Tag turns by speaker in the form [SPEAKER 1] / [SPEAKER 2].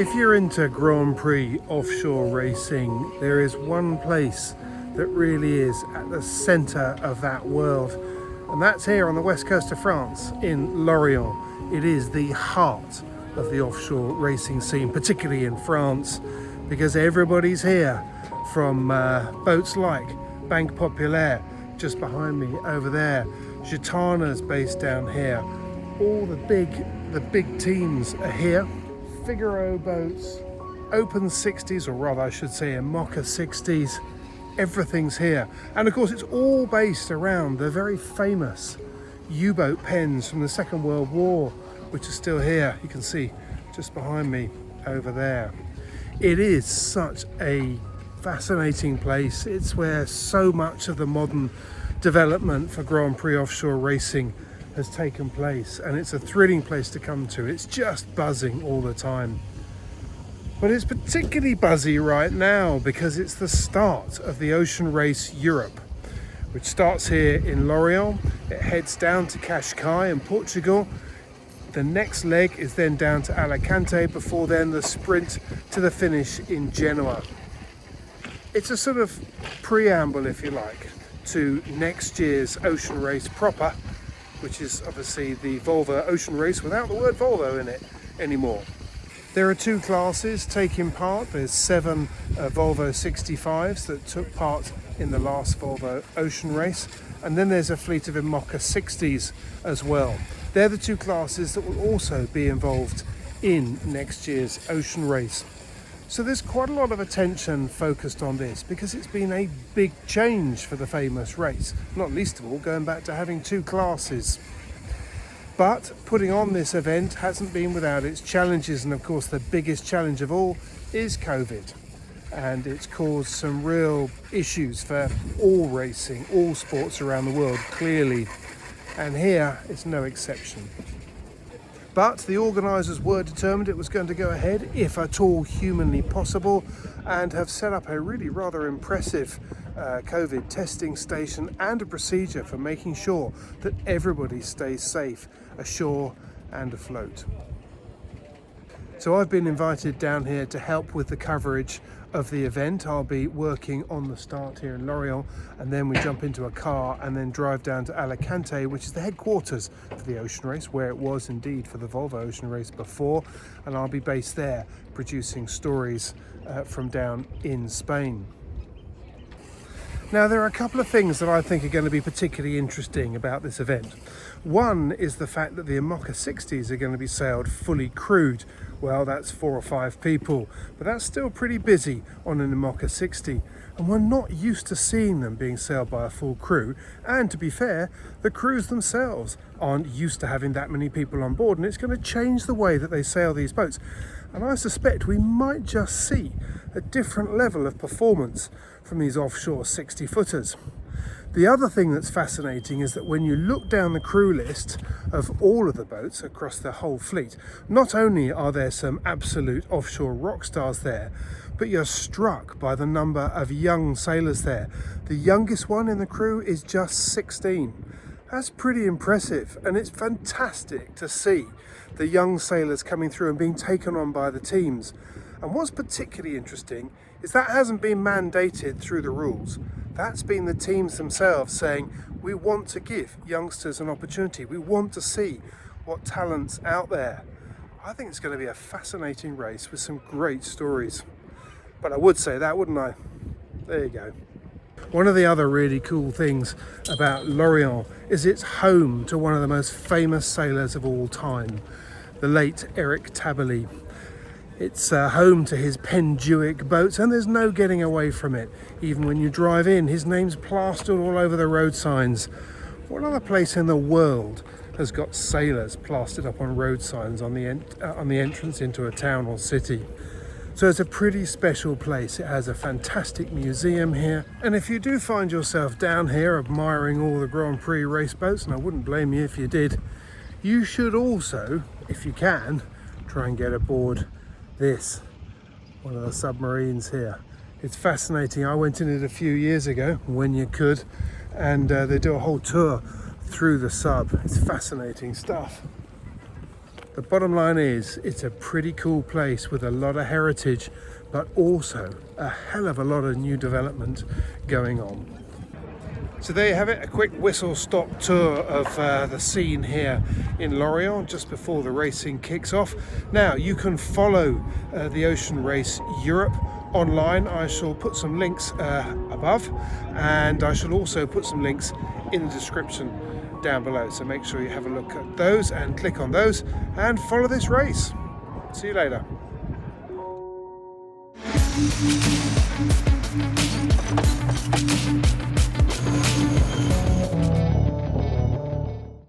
[SPEAKER 1] If you're into Grand Prix offshore racing, there is one place that really is at the centre of that world, and that's here on the west coast of France in Lorient. It is the heart of the offshore racing scene, particularly in France, because everybody's here from boats like Banque Populaire, just behind me over there. Gitana's based down here. All the big teams are here. Figaro boats, Open 60s, or rather I should say Mocha 60s, everything's here. And of course it's all based around the very famous U-boat pens from the Second World War, which are still here. You can see just behind me over there. It is such a fascinating place. It's where so much of the modern development for Grand Prix offshore racing has taken place, and it's a thrilling place to come to. It's just buzzing all the time. But it's particularly buzzy right now because it's the start of the Ocean Race Europe, which starts here in Lorient. It heads down to Cascais in Portugal. The next leg is then down to Alicante, before then the sprint to the finish in Genoa. It's a sort of preamble, if you like, to next year's Ocean Race proper, which is obviously the Volvo Ocean Race without the word Volvo in it anymore. There are two classes taking part. There's 7 Volvo 65s that took part in the last Volvo Ocean Race, and then there's a fleet of Mocha 60s as well. They're the two classes that will also be involved in next year's Ocean Race. So there's quite a lot of attention focused on this because it's been a big change for the famous race, not least of all going back to having 2 classes. But putting on this event hasn't been without its challenges, and of course the biggest challenge of all is COVID, and it's caused some real issues for all racing, all sports around the world, clearly, and here it's no exception. But the organisers were determined it was going to go ahead, if at all humanly possible, and have set up a really rather impressive COVID testing station and a procedure for making sure that everybody stays safe ashore and afloat. So I've been invited down here to help with the coverage of the event. I'll be working on the start here in Lorient, and then we jump into a car and then drive down to Alicante, which is the headquarters for the Ocean Race, where it was indeed for the Volvo Ocean Race before, and I'll be based there producing stories from down in Spain. Now, there are a couple of things that I think are going to be particularly interesting about this event. One is the fact that the Mocha 60s are going to be sailed fully crewed. Well, that's 4 or 5 people, but that's still pretty busy on an Mocha 60, and we're not used to seeing them being sailed by a full crew. And to be fair, the crews themselves aren't used to having that many people on board, and it's going to change the way that they sail these boats. And I suspect we might just see a different level of performance from these offshore 60-footers. The other thing that's fascinating is that when you look down the crew list of all of the boats across the whole fleet, not only are there some absolute offshore rock stars there, but you're struck by the number of young sailors there. The youngest one in the crew is just 16. That's pretty impressive, and it's fantastic to see the young sailors coming through and being taken on by the teams. And what's particularly interesting is that hasn't been mandated through the rules. That's been the teams themselves saying, we want to give youngsters an opportunity. We want to see what talent's out there. I think it's going to be a fascinating race with some great stories. But I would say that, wouldn't I? There you go. One of the other really cool things about Lorient is it's home to one of the most famous sailors of all time, the late Eric Tabarly. It's home to his Penduic boats, and there's no getting away from it. Even when you drive in, his name's plastered all over the road signs. What other place in the world has got sailors plastered up on road signs on the entrance into a town or city? So it's a pretty special place. It has a fantastic museum here, and if you do find yourself down here admiring all the Grand Prix race boats, and I wouldn't blame you if you did, you should also, if you can, try and get aboard this, one of the submarines here. It's fascinating. I went in it a few years ago when you could, and they do a whole tour through the sub. It's fascinating stuff. The bottom line is, it's a pretty cool place with a lot of heritage, but also a hell of a lot of new development going on. So there you have it, a quick whistle-stop tour of the scene here in Lorient just before the racing kicks off. Now, you can follow the Ocean Race Europe online. I shall put some links above, and I shall also put some links in the description down below. So make sure you have a look at those and click on those and follow this race. See you later.